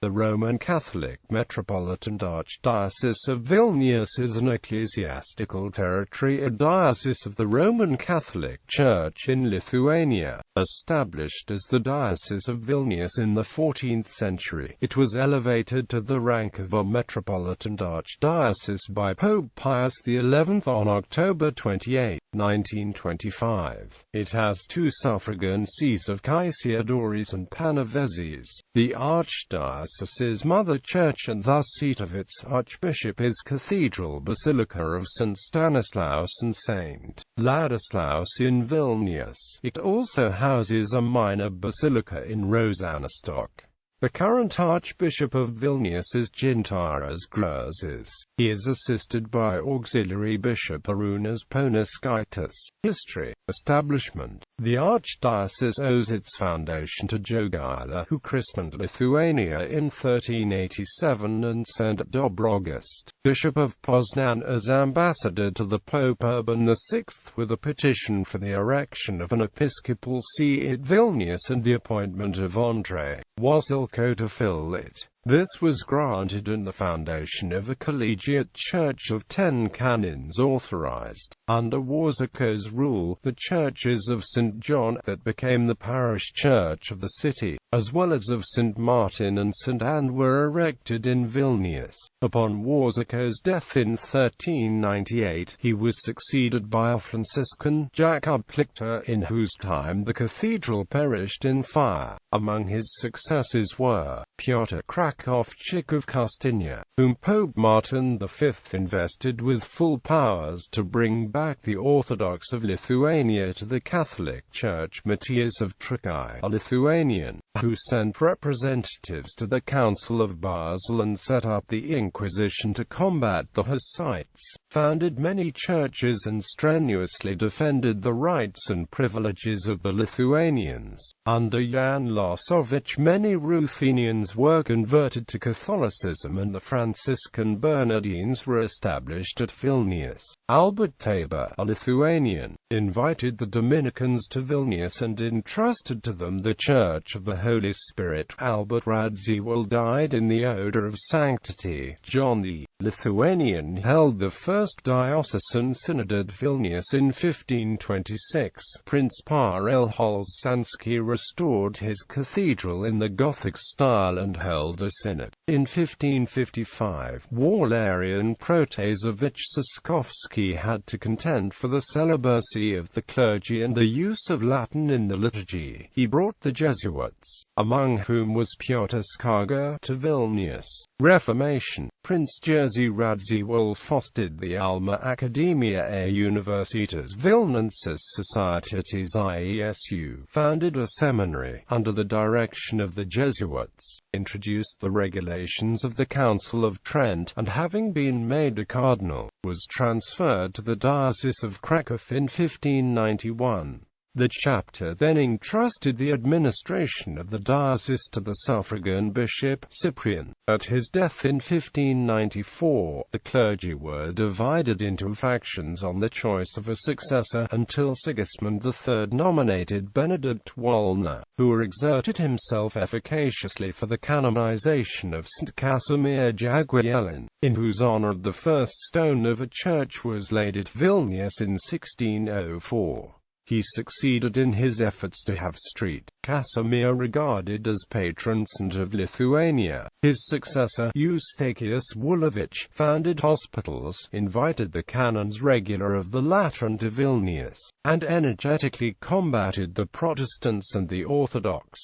The Roman Catholic Metropolitan Archdiocese of Vilnius is an ecclesiastical territory, a diocese of the Roman Catholic Church in Lithuania. Established as the Diocese of Vilnius in the 14th century, it was elevated to the rank of a metropolitan archdiocese by Pope Pius XI on October 28, 1925. It has two suffragan sees of Kaišiadorys and Panevėžys. The Archdiocese's mother church and thus seat of its archbishop is Cathedral-Basilica of St. Stanislaus and St. Ladislaus in Vilnius. It also houses a minor basilica in Rožanastok. The current Archbishop of Vilnius is Gintaras Gruzis. He is assisted by Auxiliary Bishop Arūnas Poniskaitis. History. Establishment. The Archdiocese owes its foundation to Jogaila, who christened Lithuania in 1387 and sent Dobrogost, Bishop of Poznan, as ambassador to the Pope Urban VI with a petition for the erection of an episcopal see at Vilnius and the appointment of Andrei Wasilko to fill it. This was granted and the foundation of a collegiate church of 10 canons authorized. Under Wasilko's rule, the churches of St. John, that became the parish church of the city, as well as of St. Maarten and St. Anne, were erected in Vilnius. Upon Wasilko's death in 1398, he was succeeded by a Franciscan, Jakub Plichter, in whose time the cathedral perished in fire. Among his successors were Piotr Krakowczyk of Kastynia, whom Pope Maarten V invested with full powers to bring back the Orthodox of Lithuania to the Catholic Church; Matthias of Trakai, a Lithuanian, who sent representatives to the Council of Basel and set up the Inquisition to combat the Hussites, founded many churches and strenuously defended the rights and privileges of the Lithuanians. Under Jan Losovich, many Ruthenians were converted to Catholicism and the Franciscan Bernardines were established at Vilnius. Albert Tabor, a Lithuanian, invited the Dominicans to Vilnius and entrusted to them the Church of the Holy Spirit. Albert Radziwiłł died in the odor of sanctity. John the Lithuanian held the first diocesan synod at Vilnius in 1526. Prince Paweł Olszanski restored his cathedral in the Gothic style and held a synod. In 1555, Walerian Protasiewicz Saskowski had to contend for the celibacy of the clergy and the use of Latin in the liturgy. He brought the Jesuits, among whom was Piotr Skarga, to Vilnius. Reformation. Prince Jerzy Radziwiłł fostered the Alma Academia Universitas Vilniensis Societies IESU, founded a seminary, under the direction of the Jesuits, introduced the regulations of the Council of Trent, and having been made a cardinal, was transferred to the Diocese of Kraków in 1591. The chapter then entrusted the administration of the diocese to the suffragan bishop, Cyprian. At his death in 1594, the clergy were divided into factions on the choice of a successor, until Sigismund III nominated Benedict Wolner, who exerted himself efficaciously for the canonization of St. Casimir Jagiellon, in whose honor the first stone of a church was laid at Vilnius in 1604. He succeeded in his efforts to have St. Casimir regarded as patron saint of Lithuania. His successor, Eustachius Woolowicz, founded hospitals, invited the canons regular of the Lateran to Vilnius, and energetically combated the Protestants and the Orthodox.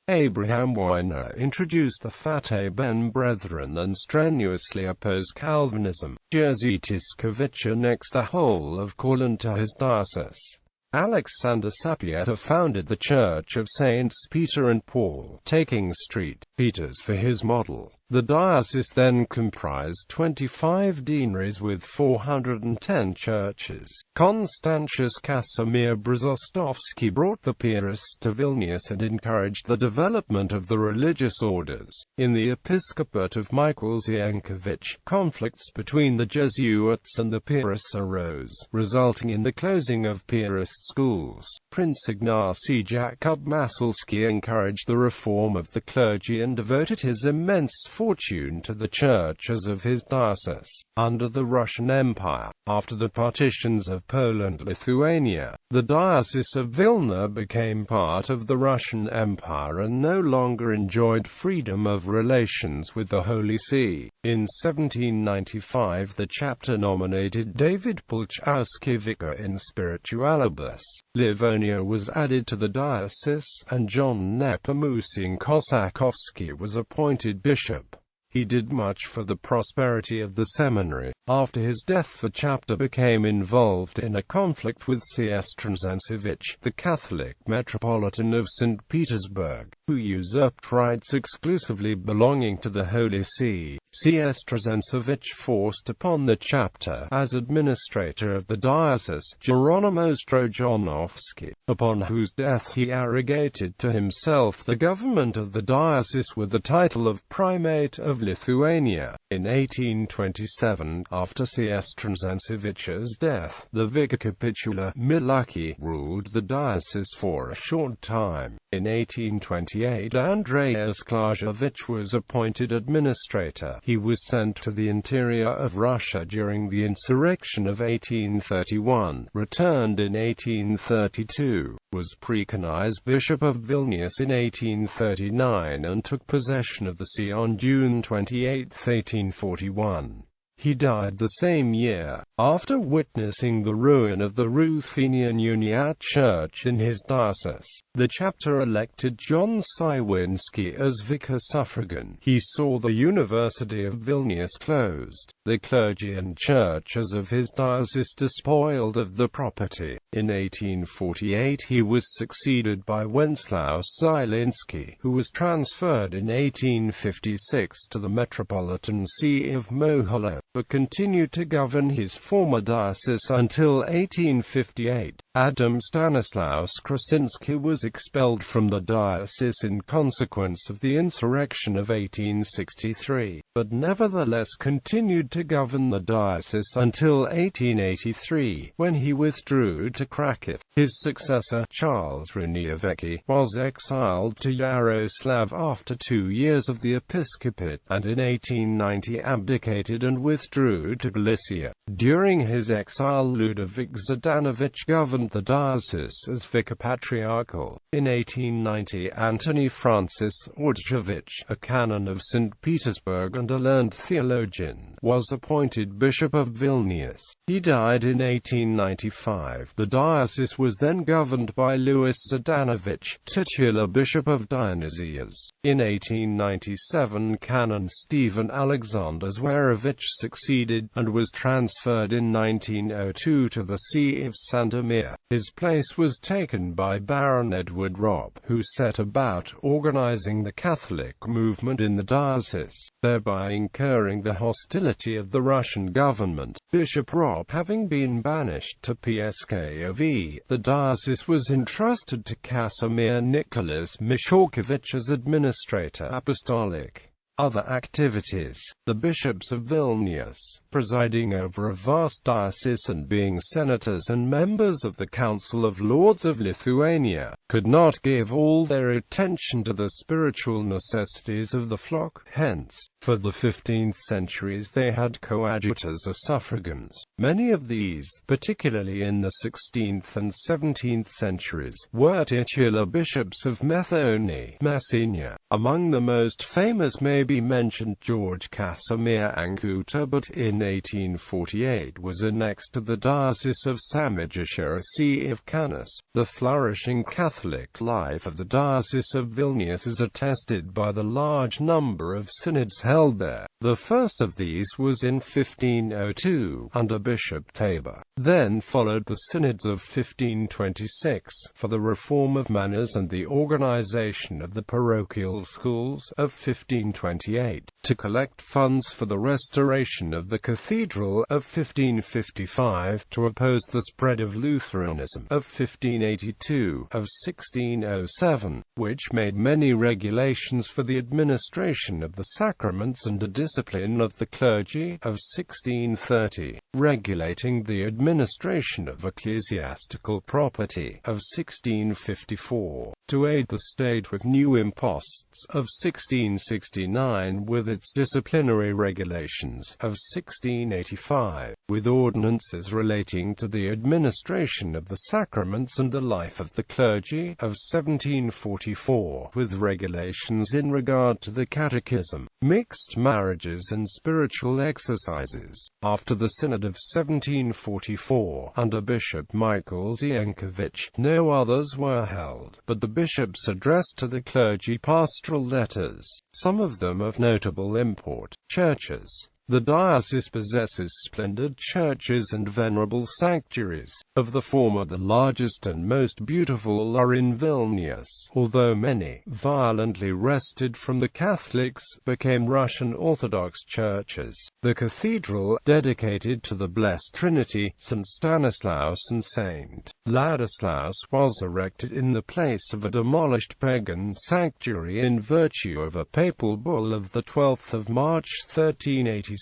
Abraham Weiner introduced the Fate-Ben Brethren and strenuously opposed Calvinism. Jerzy Tyszkiewicz annexed the whole of Courland to his diocese. Alexander Sapieta founded the Church of Saints Peter and Paul, taking St. Peter's for his model. The diocese then comprised 25 deaneries with 410 churches. Constantius Casimir Brzostowski brought the Piarists to Vilnius and encouraged the development of the religious orders. In the episcopate of Michael Zienkiewicz, conflicts between the Jesuits and the Piarists arose, resulting in the closing of Piarist schools. Prince Ignacy Jakub Masalski encouraged the reform of the clergy and devoted his immense fortune to the churches of his diocese. Under the Russian Empire, after the partitions of Poland-Lithuania, the Diocese of Vilna became part of the Russian Empire and no longer enjoyed freedom of relations with the Holy See. In 1795 the chapter nominated David Pulchowski vicar in Spiritualibus. Livonia was added to the diocese, and John Nepomucin Kosakowski was appointed bishop. He did much for the prosperity of the seminary. After his death the chapter became involved in a conflict with Trzęsewicz, the Catholic Metropolitan of St. Petersburg, who usurped rights exclusively belonging to the Holy See. Trzęsewicz forced upon the chapter, as administrator of the diocese, Geronimo Strojanowski, upon whose death he arrogated to himself the government of the diocese with the title of Primate of Lithuania. In 1827, after Trzęsewicz's death, the vicar capitular, Milaki, ruled the diocese for a short time. In 1828, Andreas Klajewicz was appointed administrator. He was sent to the interior of Russia during the insurrection of 1831, returned in 1832, was precanonized Bishop of Vilnius in 1839 and took possession of the see on June 28, 1841. He died the same year, after witnessing the ruin of the Ruthenian Uniate Church in his diocese. The chapter elected John Cywinski as vicar suffragan. He saw the University of Vilnius closed, the clergy and churches of his diocese despoiled of the property. In 1848 he was succeeded by Wenceslaw Cywinski, who was transferred in 1856 to the Metropolitan See of Mohyla, but continued to govern his former diocese until 1858. Adam Stanislaus Krasinski was expelled from the diocese in consequence of the insurrection of 1863, but nevertheless continued to govern the diocese until 1883, when he withdrew to Kraków. His successor, Charles Raniewicki, was exiled to Yaroslav after 2 years of the episcopate, and in 1890 abdicated and withdrew to Galicia. During his exile, Ludovic Zdanovich governed the diocese as vicar patriarchal. In 1890, Antony Francis Ordjevich, a canon of St. Petersburg and a learned theologian, was appointed Bishop of Vilnius. He died in 1895. The diocese was then governed by Louis Zdanovich, titular Bishop of Dionysius. In 1897, Canon Stephen Alexander Zwerevich succeeded, and was transferred in 1902 to the See of Sandomir. His place was taken by Baron Edward Robb, who set about organizing the Catholic movement in the diocese, thereby incurring the hostility of the Russian government. Bishop Robb having been banished to Pskov, the diocese was entrusted to Casimir Nicholas Mishorkevich as administrator apostolic. Other activities. The bishops of Vilnius, presiding over a vast diocese and being senators and members of the Council of Lords of Lithuania, could not give all their attention to the spiritual necessities of the flock. Hence, for the 15th centuries they had coadjutors or suffragans. Many of these, particularly in the 16th and 17th centuries, were titular bishops of Methoni, Messenia. Among the most famous may be mentioned George Casimir Ankuta, but in 1848 was annexed to the Diocese of Samogitian, See of Kaunas. The flourishing Catholic life of the Diocese of Vilnius is attested by the large number of synods held there. The first of these was in 1502, under Bishop Tabor. Then followed the synods of 1526, for the reform of manners and the organization of the parochial schools, of 1528. 1598, to collect funds for the restoration of the cathedral of 1555, to oppose the spread of Lutheranism of 1582, of 1607, which made many regulations for the administration of the sacraments and the discipline of the clergy, of 1630, regulating the administration of ecclesiastical property, of 1654, to aid the state with new imposts, of 1669, with its disciplinary regulations, of 1685, with ordinances relating to the administration of the sacraments and the life of the clergy, of 1744, with regulations in regard to the catechism, mixed marriages and spiritual exercises. After the Synod of 1744, under Bishop Michael Zienkiewicz, no others were held, but the bishops addressed to the clergy pastoral letters, some of them of notable import. Churches. The diocese possesses splendid churches and venerable sanctuaries. Of the former, the largest and most beautiful are in Vilnius, although many, violently wrested from the Catholics, became Russian Orthodox churches. The cathedral, dedicated to the Blessed Trinity, St. Stanislaus and St. Ladislaus, was erected in the place of a demolished pagan sanctuary in virtue of a papal bull of the 12th of March 1387.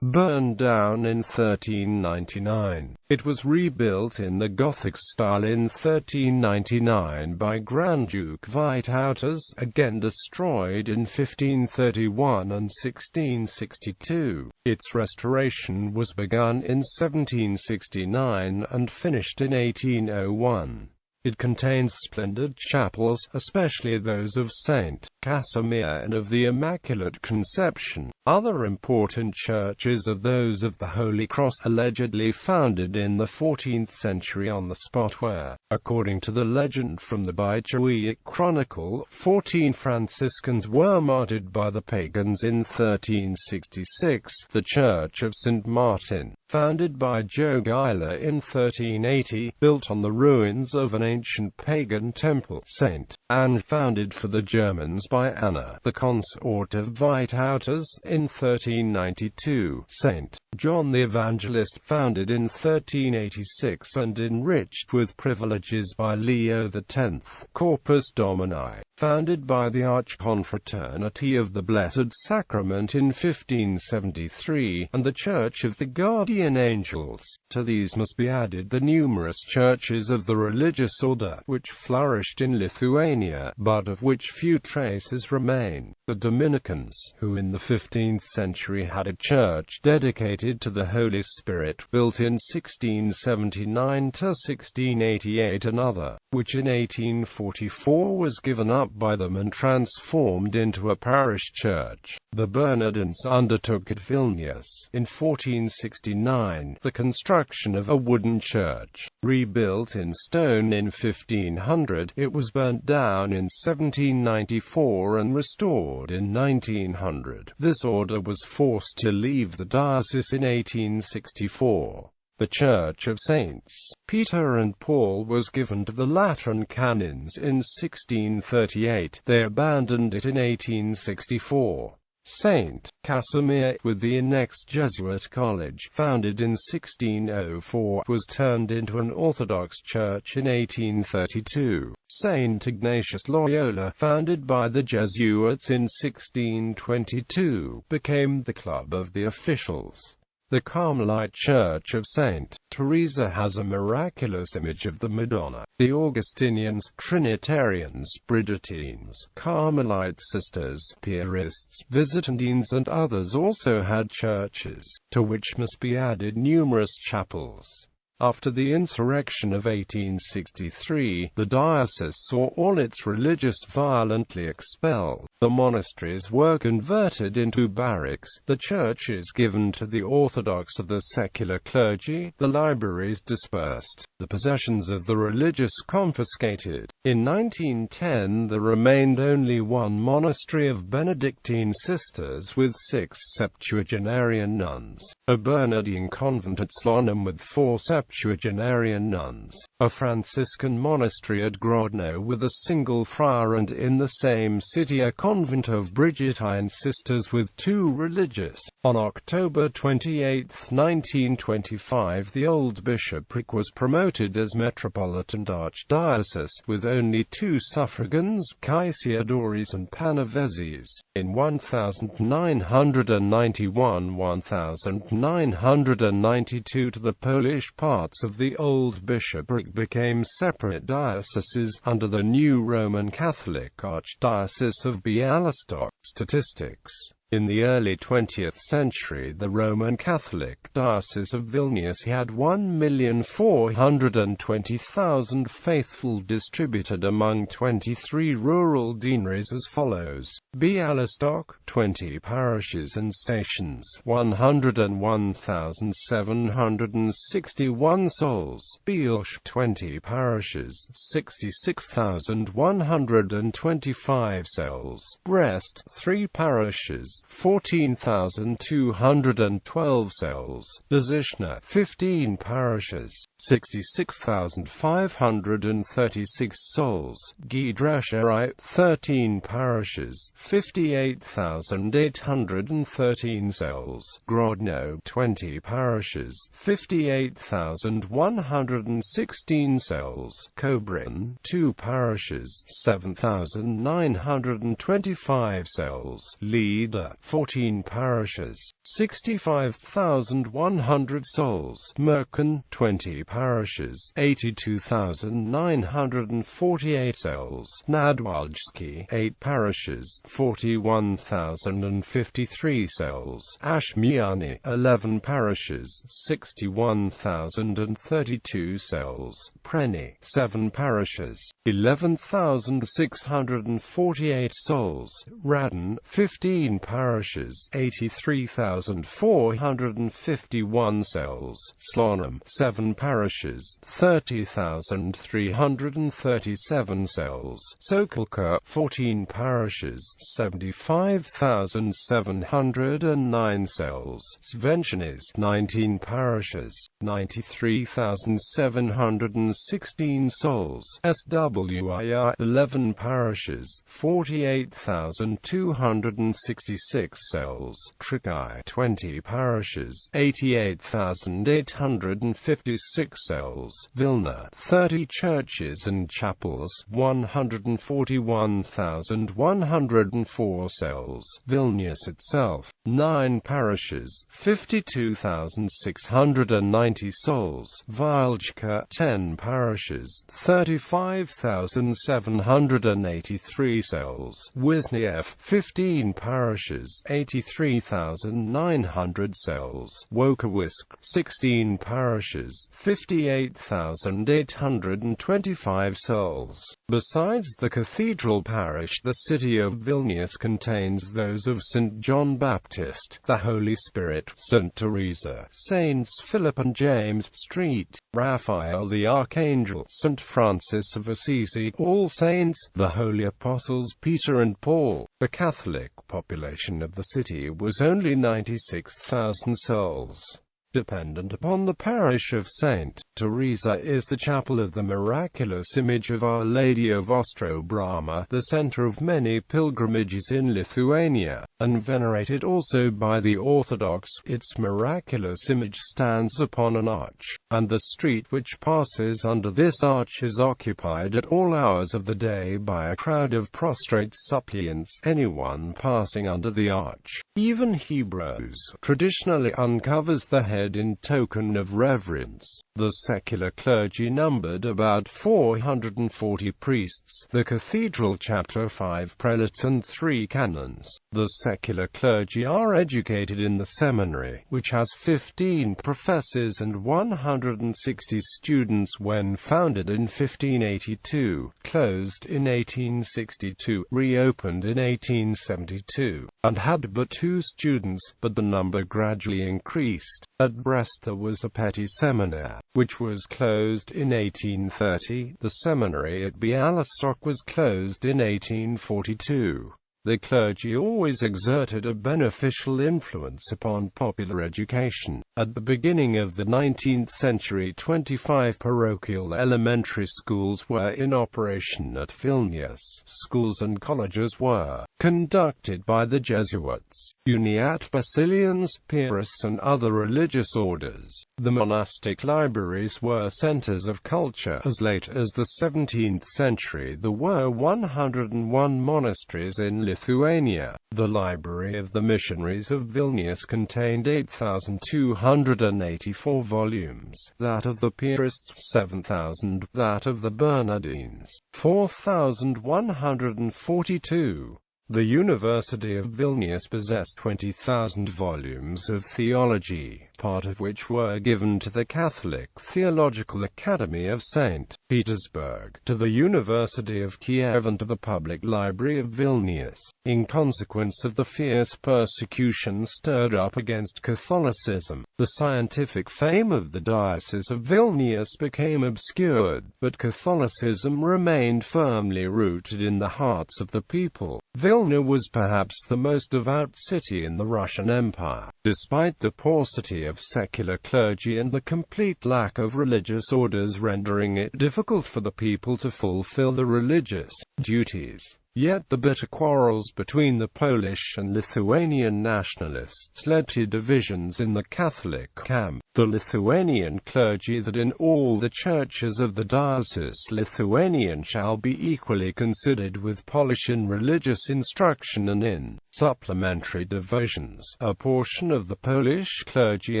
Burned down in 1399. It was rebuilt in the Gothic style in 1399 by Grand Duke Vytautas, again destroyed in 1531 and 1662. Its restoration was begun in 1769 and finished in 1801. It contains splendid chapels, especially those of St. Casimir and of the Immaculate Conception. Other important churches are those of the Holy Cross, allegedly founded in the 14th century on the spot where, according to the legend from the Bychowiec Chronicle, 14 Franciscans were martyred by the pagans in 1366. The Church of St. Maarten, founded by Jogaila in 1380, built on the ruins of an ancient pagan temple. St. Anne, founded for the Germans by Anna, the consort of Vytautas, in 1392. St. John the Evangelist, founded in 1386 and enriched with privileges by Leo X. Corpus Domini, founded by the Archconfraternity of the Blessed Sacrament in 1573, and the Church of the Guardian Angels. To these must be added the numerous churches of the religious order, which flourished in Lithuania, but of which few traces remain. The Dominicans, who in the 15th century had a church dedicated to the Holy Spirit, built in 1679 to 1688 another, which in 1844 was given up by them and transformed into a parish church. The Bernardines undertook at Vilnius, in 1469, the construction of a wooden church. Rebuilt in stone in 1500, it was burnt down in 1794 and restored in 1900. This order was forced to leave the diocese in 1864. The Church of Saints Peter and Paul was given to the Lateran canons in 1638. They abandoned it in 1864. St. Casimir, with the annexed Jesuit college, founded in 1604, was turned into an Orthodox church in 1832. St. Ignatius Loyola, founded by the Jesuits in 1622, became the club of the officials. The Carmelite Church of St. Teresa has a miraculous image of the Madonna. The Augustinians, Trinitarians, Brigittines, Carmelite Sisters, Piarists, Visitandines and others also had churches, to which must be added numerous chapels. After the insurrection of 1863, the diocese saw all its religious violently expelled. The monasteries were converted into barracks, the churches given to the Orthodox of the secular clergy, the libraries dispersed, the possessions of the religious confiscated. In 1910 there remained only one monastery of Benedictine sisters with 6 septuagenarian nuns, a Bernardine convent at Slonim with 4 septuagenarian nuns, a Franciscan monastery at Grodno with a single friar, and in the same city a convent of Brigittine sisters with 2 religious. On October 28, 1925, the old bishopric was promoted as Metropolitan Archdiocese, with only 2 suffragans, Kaišiadorys and Panevėžys. In 1991–1992, the Polish parts of the old bishopric became separate dioceses, under the new Roman Catholic Archdiocese of Białystok. Statistics. In the early 20th century, the Roman Catholic Diocese of Vilnius had 1,420,000 faithful distributed among 23 rural deaneries as follows: Białystok, 20 parishes and stations, 101,761 souls; Bielsk, 20 parishes, 66,125 souls; Brest, 3 parishes, 14,212 souls; Życna, 15 parishes, 66,536 souls; Gdańsk, 13 parishes, 58,813 souls; Grodno, 20 parishes, 58,116 souls; Kobrin, 2 parishes, 7,925 souls; Lida, 14 parishes, 65,100 souls; Maarten, 20 parishes, 82,948 souls; Nadwojski, 8 parishes, 41,053 souls; Ashmiany, 11 parishes, 61,032 souls; Preny, 7 parishes, 11,648 souls; Radin, 15 parishes, 83,451 souls; Slonim, 7 parishes, 30,337 souls; Sokolka, 14 parishes, 75,709 souls; Svenčenis, 19 parishes, 93,716 souls; SWIA, 11 parishes, 48,266 souls; Trikai, 20 parishes, 88,856 souls; Vilna, 30 churches and chapels, 141,104 souls; Vilnius itself, 9 parishes, 52,690 souls; Viljka, 10 parishes, 35,783 souls; Wisniew, 15 parishes, 83,900 souls; Wokowisk, 16 parishes, 58,825 souls. Besides the cathedral parish, the city of Vilnius contains those of St. John Baptist, the Holy Spirit, St. Teresa, Saints Philip and James Street, Raphael the Archangel, St. Francis of Assisi, All Saints, the Holy Apostles Peter and Paul. The Catholic population of the city was only 96,000 souls. Dependent upon the parish of St. Teresa is the chapel of the miraculous image of Our Lady of Ostrobrama, the center of many pilgrimages in Lithuania, and venerated also by the Orthodox. Its miraculous image stands upon an arch, and the street which passes under this arch is occupied at all hours of the day by a crowd of prostrate suppliants. Anyone passing under the arch, even Hebrews, traditionally uncovers the head in token of reverence. The secular clergy numbered about 440 priests, the cathedral chapter 5 prelates and 3 canons. The secular clergy are educated in the seminary, which has 15 professors and 160 students when founded in 1582, closed in 1862, reopened in 1872, and had but 2 students, but the number gradually increased. At Brest there was a petty seminary, which was closed in 1830. The seminary at Białystok was closed in 1842. The clergy always exerted a beneficial influence upon popular education. At the beginning of the 19th century, 25 parochial elementary schools were in operation at Vilnius. Schools and colleges were conducted by the Jesuits, Uniat Basilians, Piarists and other religious orders. The monastic libraries were centers of culture. As late as the 17th century, there were 101 monasteries in Lithuania. The library of the Missionaries of Vilnius contained 8,284 volumes, that of the Piarists 7,000, that of the Bernardines 4,142. The University of Vilnius possessed 20,000 volumes of theology, part of which were given to the Catholic Theological Academy of St. Petersburg, to the University of Kiev and to the Public Library of Vilnius. In consequence of the fierce persecution stirred up against Catholicism, the scientific fame of the Diocese of Vilnius became obscured, but Catholicism remained firmly rooted in the hearts of the people. Vilna was perhaps the most devout city in the Russian Empire. Despite the paucity of secular clergy and the complete lack of religious orders rendering it difficult for the people to fulfill the religious duties, yet the bitter quarrels between the Polish and Lithuanian nationalists led to divisions in the Catholic camp. The Lithuanian clergy that in all the churches of the diocese Lithuanian shall be equally considered with Polish in religious instruction and in supplementary devotions. A portion of the Polish clergy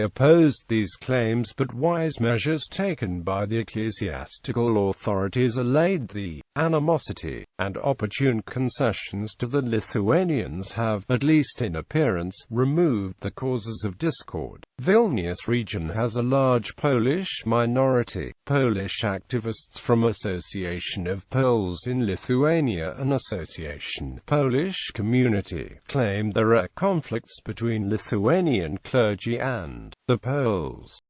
opposed these claims, but wise measures taken by the ecclesiastical authorities allayed the animosity, and opportune concessions to the Lithuanians have, at least in appearance, removed the causes of discord. Vilnius region has a large Polish minority. Polish activists from Association of Poles in Lithuania and Association Polish Community claim there are conflicts between Lithuanian clergy and the Poles.